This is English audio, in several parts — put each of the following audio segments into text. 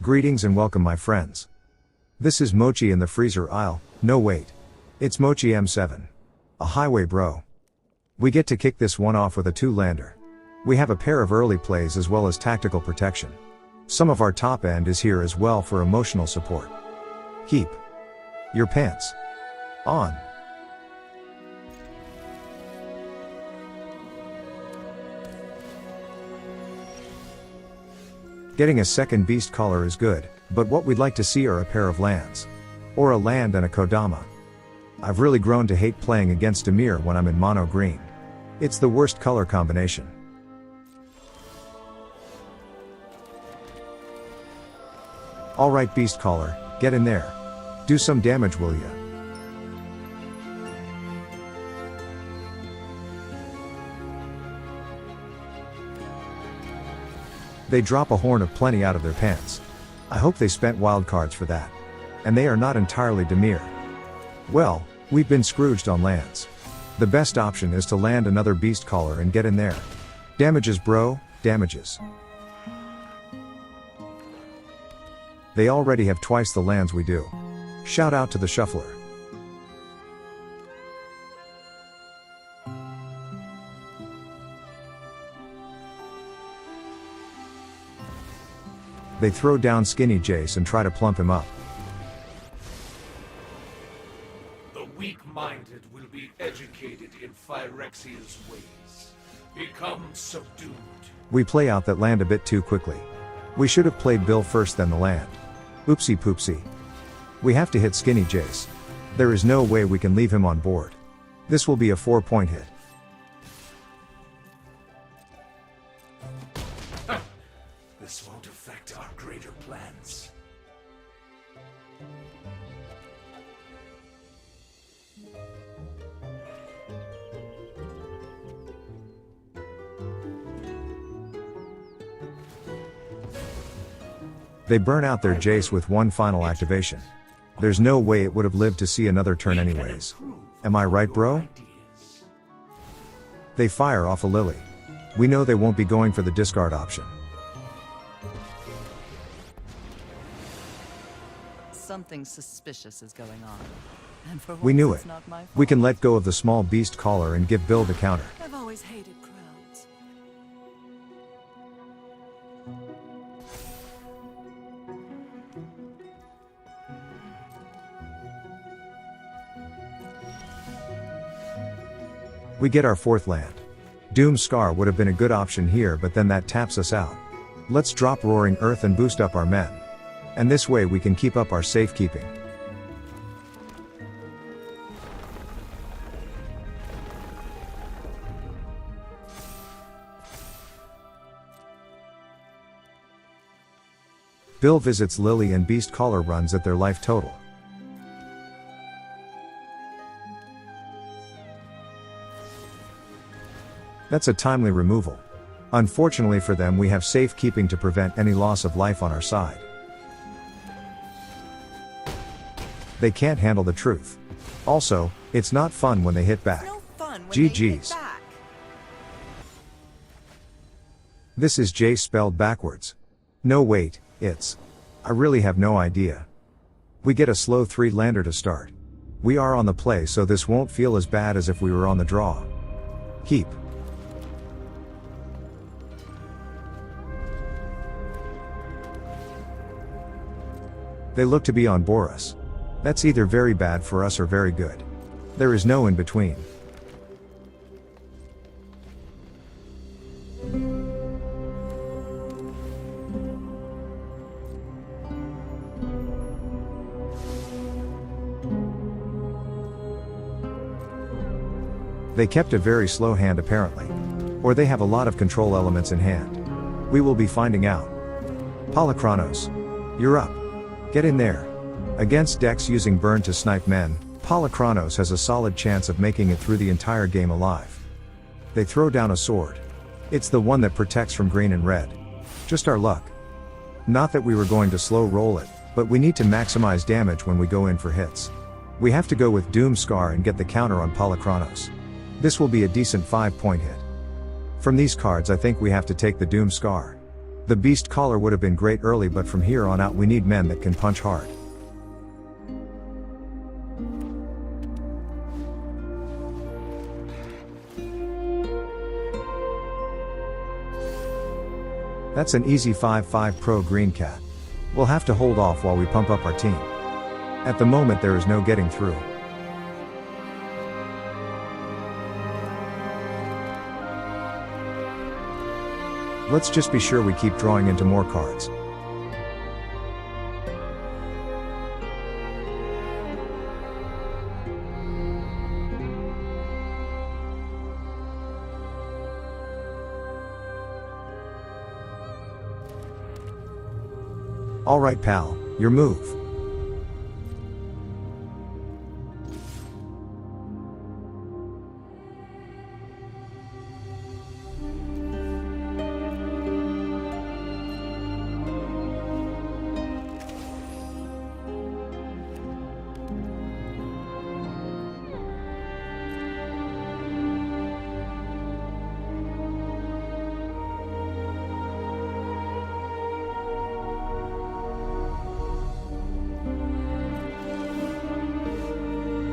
Greetings and welcome my friends. This is Mochi in the freezer aisle. No wait. It's Mochi M7. A highway bro. We get to kick this one off with a 2-lander. We have a pair of early plays as well as tactical protection. Some of our top end is here as well for emotional support. Keep your pants on. Getting a second Beastcaller is good, but what we'd like to see are a pair of lands. Or a land and a Kodama. I've really grown to hate playing against Dimir when I'm in mono green. It's the worst color combination. Alright Beastcaller, get in there. Do some damage will ya? They drop a horn of plenty out of their pants. I hope they spent wildcards for that. And they are not entirely Dimir. Well, we've been Scrooged on lands. The best option is to land another Beastcaller and get in there. Damages bro, damages. They already have twice the lands we do. Shout out to the shuffler. They throw down Skinny Jace and try to plump him up. The weak-minded will be educated in Phyrexia's ways. Become subdued. We play out that land a bit too quickly. We should have played Bill first then the land. Oopsie poopsie. We have to hit Skinny Jace. There is no way we can leave him on board. This will be a 4-point hit. This won't affect our greater plans. They burn out their Jace with one final activation. There's no way it would have lived to see another turn anyways. Am I right bro? They fire off a Lily. We know they won't be going for the discard option. Something suspicious is going on. And for We knew once, it. it's not my fault. We can let go of the small Beastcaller and give Bill the counter. I've always hated crowds. We get our 4th land. Doomskar would have been a good option here, but then that taps us out. Let's drop Roaring Earth and boost up our men. And this way we can keep up our safekeeping. Bill visits Lily and Beastcaller runs at their life total. That's a timely removal. Unfortunately for them we have safekeeping to prevent any loss of life on our side. They can't handle the truth. Also, it's not fun when they hit back. No fun when GG's. they hit back. This is Jace spelled backwards. No wait, it's. I really have no idea. We get a slow 3-lander to start. We are on the play so this won't feel as bad as if we were on the draw. Keep. They look to be on Boris. That's either very bad for us or very good. There is no in between. They kept a very slow hand apparently. Or they have a lot of control elements in hand. We will be finding out. Polukranos. You're up. Get in there. Against decks using burn to snipe men, Polukranos has a solid chance of making it through the entire game alive. They throw down a sword. It's the one that protects from green and red. Just our luck. Not that we were going to slow roll it, but we need to maximize damage when we go in for hits. We have to go with Doomskar and get the counter on Polukranos. This will be a decent 5-point hit. From these cards I think we have to take the Doomskar. The Beastcaller would have been great early, but from here on out we need men that can punch hard. That's an easy 5/5 pro green cat. We'll have to hold off while we pump up our team. At the moment there is no getting through. Let's just be sure we keep drawing into more cards. Alright pal, your move.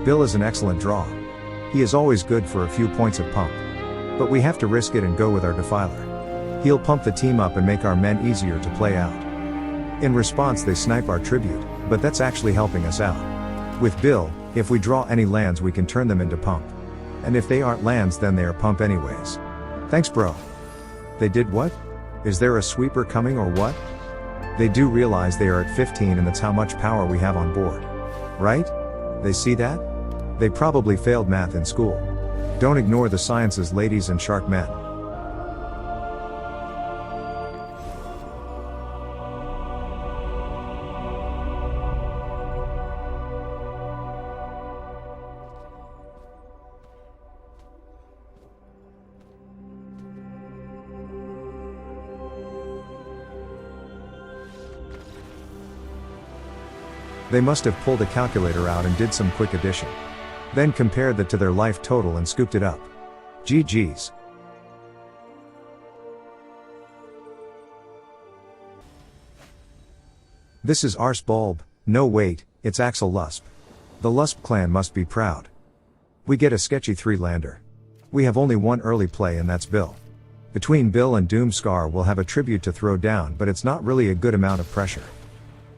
Bill is an excellent draw. He is always good for a few points of pump. But we have to risk it and go with our Defiler. He'll pump the team up and make our men easier to play out. In response they snipe our tribute, but that's actually helping us out. With Bill, if we draw any lands we can turn them into pump. And if they aren't lands then they are pump anyways. Thanks bro. They did what? Is there a sweeper coming or what? They do realize they are at 15 and that's how much power we have on board. Right? They see that? They probably failed math in school. Don't ignore the sciences ladies and shark men. They must have pulled a calculator out and did some quick addition. Then compared that to their life total and scooped it up. GG's. This is Ars Bulb, no wait, it's Axel Lusp. The Lusp clan must be proud. We get a sketchy 3-lander. We have only one early play and that's Bill. Between Bill and Doomskar we'll have a tribute to throw down but it's not really a good amount of pressure.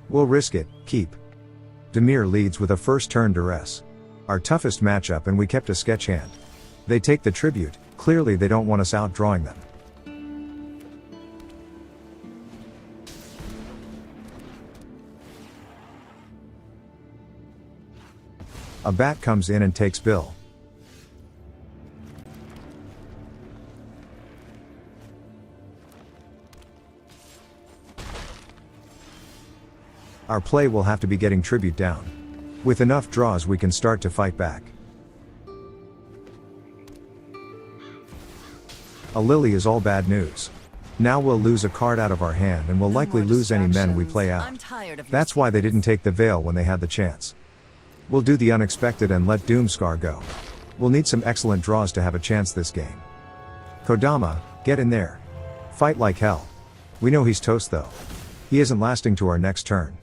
We'll risk it, keep. Demir leads with a first turn duress. Our toughest matchup and we kept a sketch hand. They take the tribute, clearly they don't want us outdrawing them. A bat comes in and takes Bill. Our play will have to be getting tribute down. With enough draws we can start to fight back. A lily is all bad news. Now we'll lose a card out of our hand and we'll likely lose any men we play out. That's why they didn't take the veil when they had the chance. We'll do the unexpected and let Doomskar go. We'll need some excellent draws to have a chance this game. Kodama, get in there. Fight like hell. We know he's toast though. He isn't lasting to our next turn.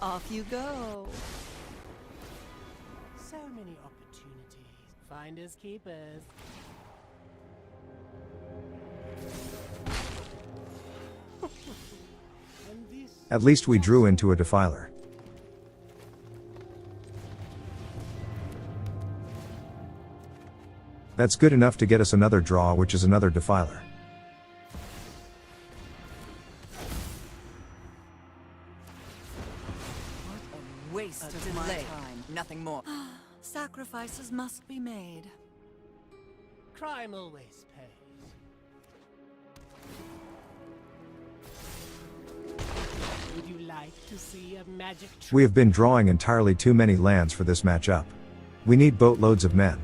Off you go. So many opportunities. Finders keepers. At least we drew into a Defiler. That's good enough to get us another draw, which is another Defiler. Waste of my time, nothing more. Sacrifices must be made. Crime always pays. Would you like to see a magic trick? We have been drawing entirely too many lands for this matchup. We need boatloads of men.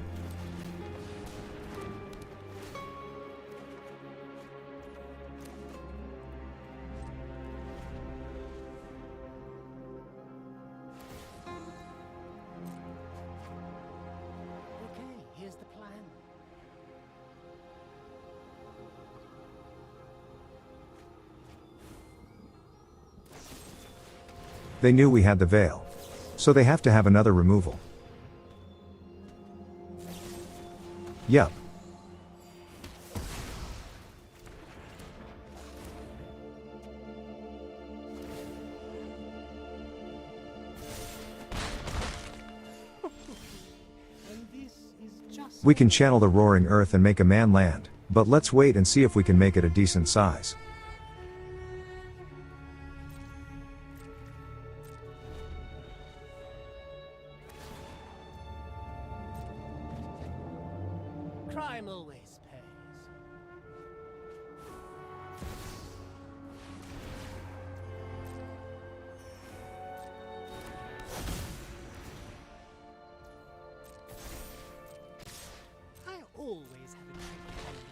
They knew we had the veil. So they have to have another removal. Yup. And this is just We can channel the roaring earth and make a man land, but let's wait and see if we can make it a decent size. crime always pays. I always have a trick on me.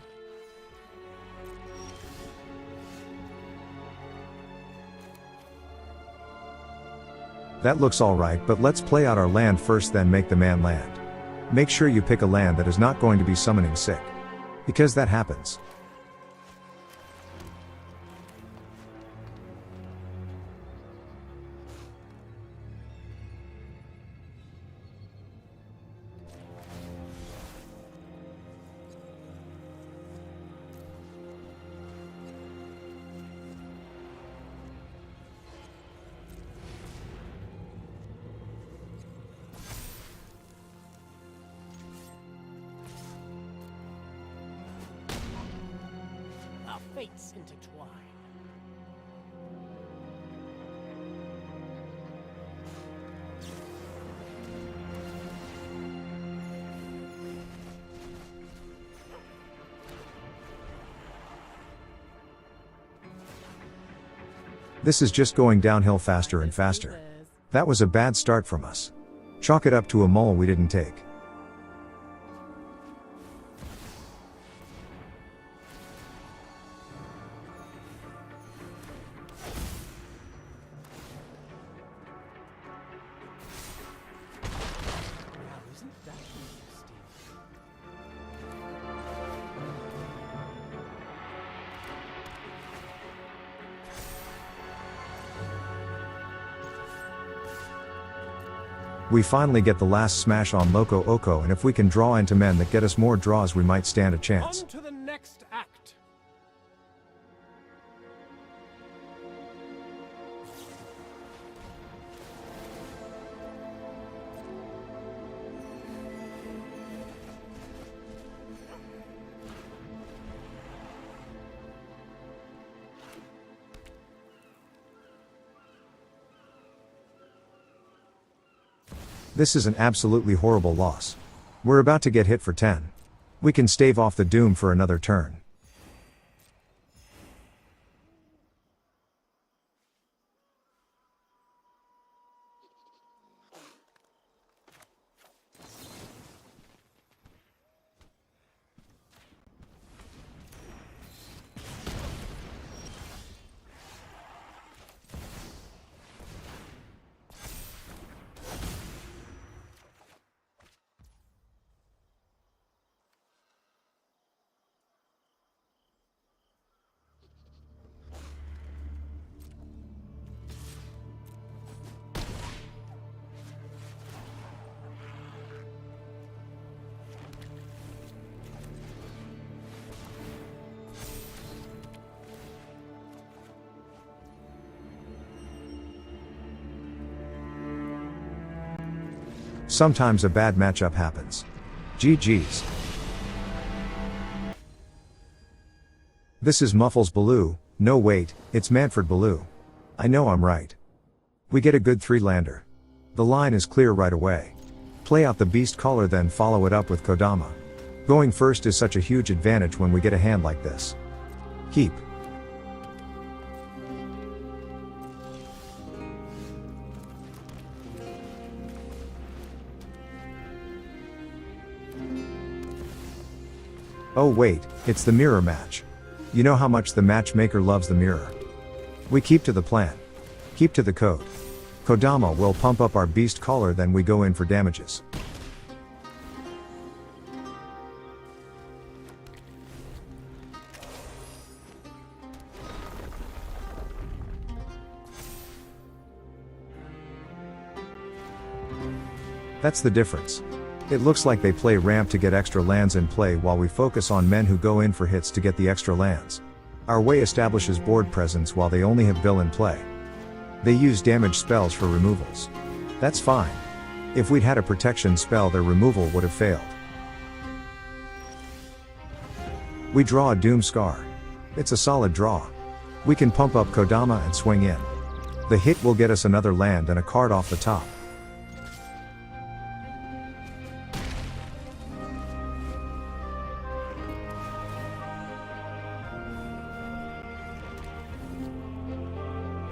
That looks alright, but let's play out our land first, then make the man land. Make sure you pick a land that is not going to be summoning sick. Because that happens. Our fates intertwine. This is just going downhill faster and faster. That was a bad start from us. Chalk it up to a mole we didn't take. Now, isn't that interesting? We finally get the last smash on Loco Oko, and if we can draw into men that get us more draws, we might stand a chance. On to the next act. This is an absolutely horrible loss. We're about to get hit for 10. We can stave off the doom for another turn. Sometimes a bad matchup happens. GG's. This is Muffles Baloo. No wait, it's Manfred Baloo. I know I'm right. We get a good 3-lander. The line is clear right away. Play out the Beastcaller, then follow it up with Kodama. Going first is such a huge advantage when we get a hand like this. Keep. Oh wait, it's the mirror match. You know how much the matchmaker loves the mirror. We keep to the plan. Keep to the code. Kodama will pump up our Beastcaller, then we go in for damages. That's the difference. It looks like they play ramp to get extra lands in play while we focus on men who go in for hits to get the extra lands. Our way establishes board presence while they only have bill in play. They use damage spells for removals. That's fine. If we'd had a protection spell, their removal would have failed. We draw a Doomskar. It's a solid draw. We can pump up Kodama and swing in. The hit will get us another land and a card off the top.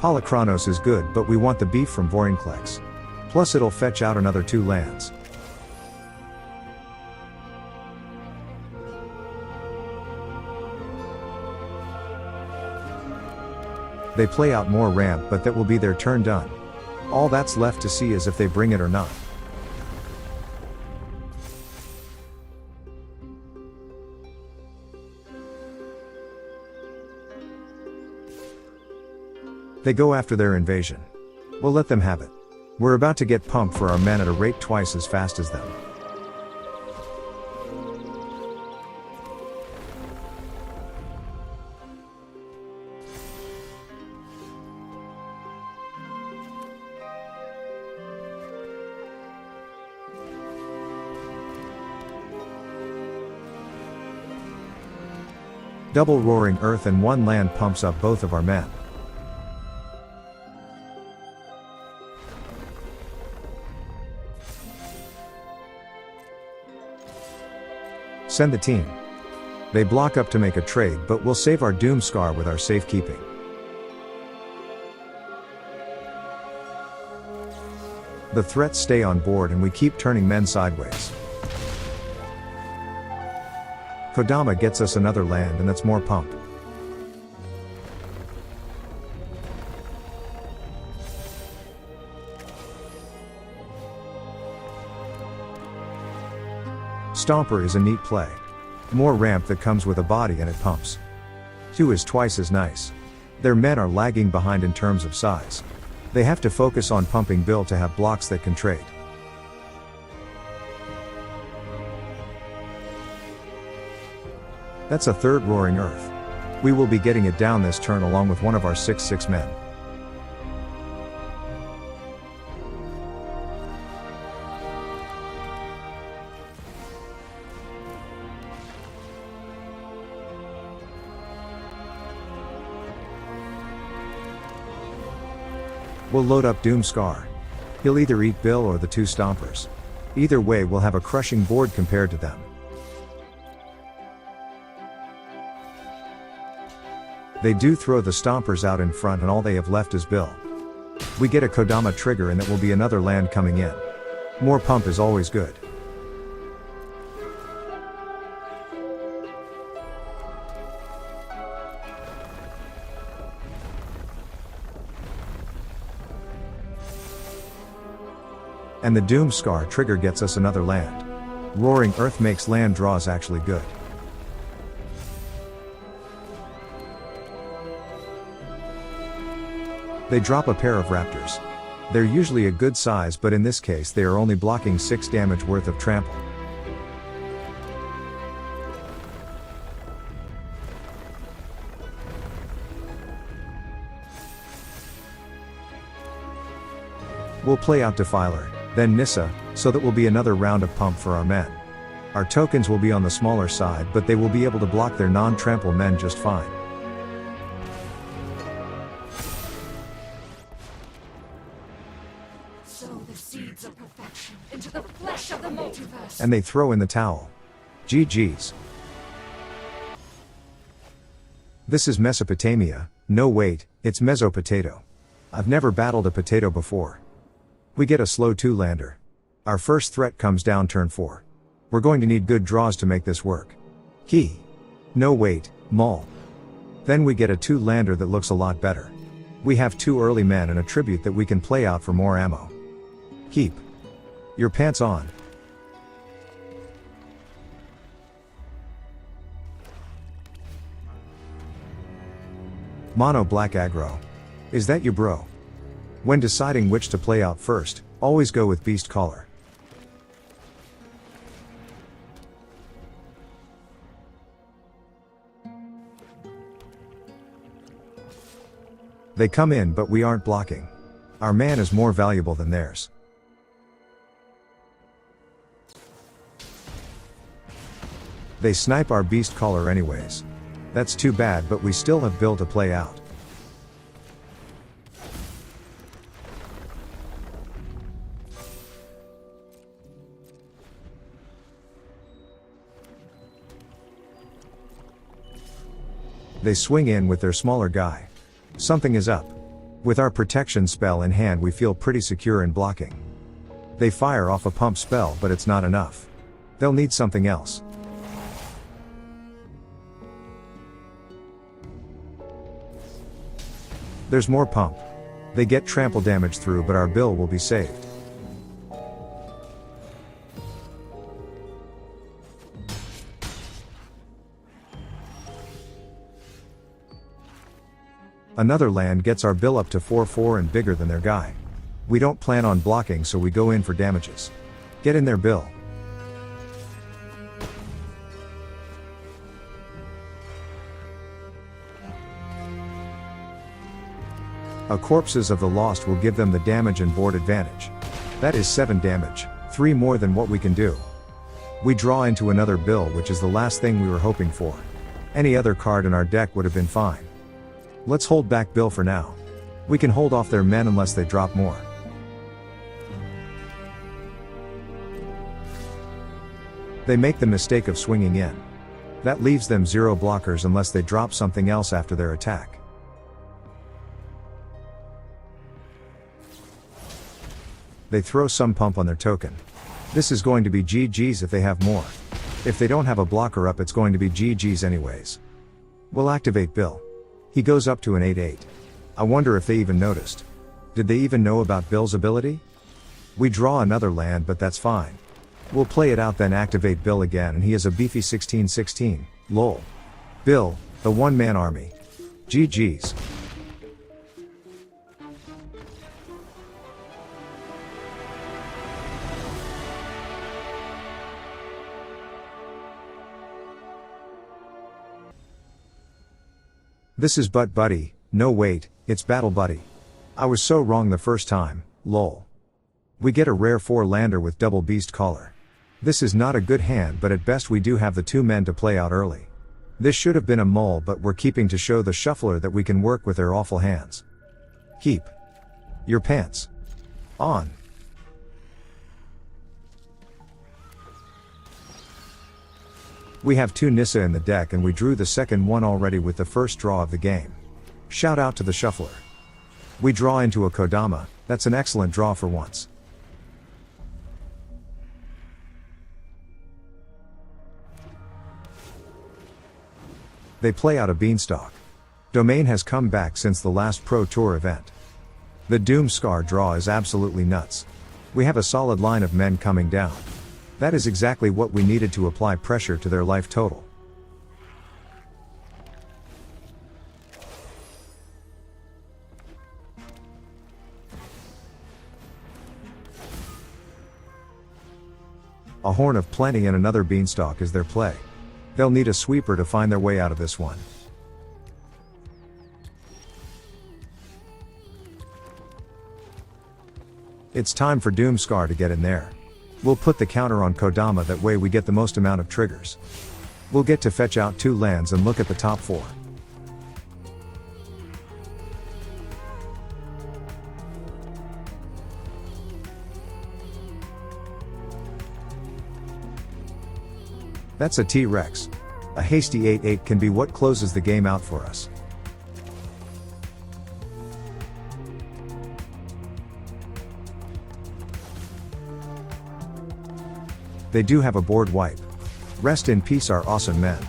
Polukranos is good, but we want the beef from Vorinclex. Plus it'll fetch out another 2 lands. They play out more ramp, but that will be their turn done. All that's left to see is if they bring it or not. They go after their invasion. We'll let them have it. We're about to get pumped for our men at a rate twice as fast as them. Double Roaring Earth and 1 land pumps up both of our men. Send the team. They block up to make a trade, but we'll save our Doomskar with our Safekeeping. The threats stay on board and we keep turning men sideways. Kodama gets us another land and that's more pump. Stomper is a neat play. More ramp that comes with a body and it pumps. 2 is twice as nice. Their men are lagging behind in terms of size. They have to focus on pumping bill to have blocks that can trade. That's a 3rd Roaring Earth. We will be getting it down this turn along with one of our 6/6 men. We'll load up Doomskar. He'll either eat Bill or the 2 Stompers. Either way we'll have a crushing board compared to them. They do throw the Stompers out in front and all they have left is Bill. We get a Kodama trigger and that will be another land coming in. More pump is always good. And the Doomskar trigger gets us another land. Roaring Earth makes land draws actually good. They drop a pair of raptors. They're usually a good size, but in this case they are only blocking 6 damage worth of trample. We'll play out Defiler, then Nissa, so that will be another round of pump for our men. Our tokens will be on the smaller side, but they will be able to block their non-trample men just fine. Sow the seeds of perfection into the flesh of the multiverse. And they throw in the towel. GG's. This is Mesopotamia. No wait, it's Mesopotato. I've never battled a potato before. We get a slow 2-lander. Our first threat comes down turn 4. We're going to need good draws to make this work. Key. No wait, Mull. Then we get a 2-lander that looks a lot better. We have 2 early men and a tribute that we can play out for more ammo. Keep your pants on. Mono black aggro. Is that you, bro? When deciding which to play out first, always go with Beastcaller. They come in but we aren't blocking. Our man is more valuable than theirs. They snipe our Beastcaller anyways. That's too bad, but we still have Bill to play out. They swing in with their smaller guy. Something is up. With our protection spell in hand, we feel pretty secure in blocking. They fire off a pump spell, but it's not enough. They'll need something else. There's more pump. They get trample damage through, but our Bill will be saved. Another land gets our Bill up to 4/4 and bigger than their guy. We don't plan on blocking, so we go in for damages. Get in there, Bill. A Corpses of the Lost will give them the damage and board advantage. That is 7 damage, 3 more than what we can do. We draw into another Bill, which is the last thing we were hoping for. Any other card in our deck would have been fine. Let's hold back Bill for now. We can hold off their men unless they drop more. They make the mistake of swinging in. That leaves them 0 blockers unless they drop something else after their attack. They throw some pump on their token. This is going to be GG's if they have more. If they don't have a blocker up, it's going to be GG's anyways. We'll activate Bill. He goes up to an 8/8. I wonder if they even noticed. Did they even know about Bill's ability? We draw another land, but that's fine. We'll play it out, then activate Bill again, and he is a beefy 16/16. Lol. Bill, the one-man army. GG's. This is Butt Buddy. No wait, it's Battle Buddy. I was so wrong the first time, lol. We get a rare 4-lander with double Beastcaller. This is not a good hand, but at best we do have the 2 men to play out early. This should have been a mull, but we're keeping to show the shuffler that we can work with their awful hands. Keep your pants on. We have 2 Nissa in the deck, and we drew the second one already with the first draw of the game. Shout out to the shuffler. We draw into a Kodama. That's an excellent draw for once. They play out a Beanstalk. Domain has come back since the last Pro Tour event. The Doomskar draw is absolutely nuts. We have a solid line of men coming down. That is exactly what we needed to apply pressure to their life total. A Horn of Plenty and another Beanstalk is their play. They'll need a sweeper to find their way out of this one. It's time for Doomskar to get in there. We'll put the counter on Kodama, that way we get the most amount of triggers. We'll get to fetch out 2 lands and look at the top 4. That's a T-Rex. A hasty 8/8 can be what closes the game out for us. They do have a board wipe. Rest in peace, our awesome men.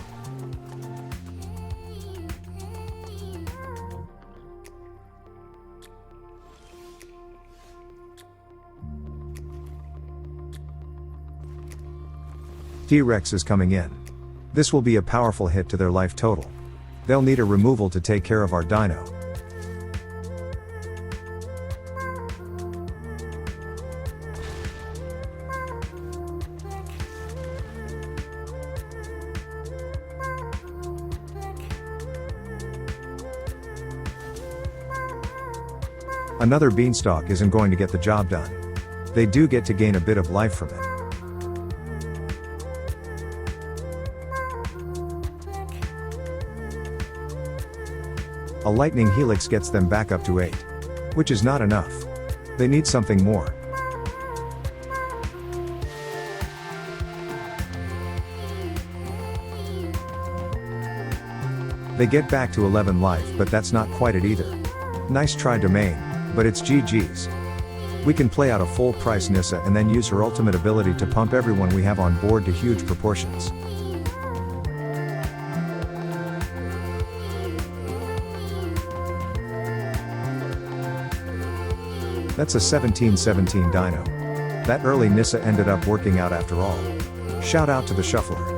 T-Rex is coming in. This will be a powerful hit to their life total. They'll need a removal to take care of our dino. Another beanstalk isn't going to get the job done. They do get to gain a bit of life from it. A lightning helix gets them back up to 8. Which is not enough. They need something more. They get back to 11 life, but that's not quite it either. Nice try Domain, but it's GG's. We can play out a full price Nissa and then use her ultimate ability to pump everyone we have on board to huge proportions. That's a 17-17 dino. That early Nissa ended up working out after all. Shout out to the shuffler.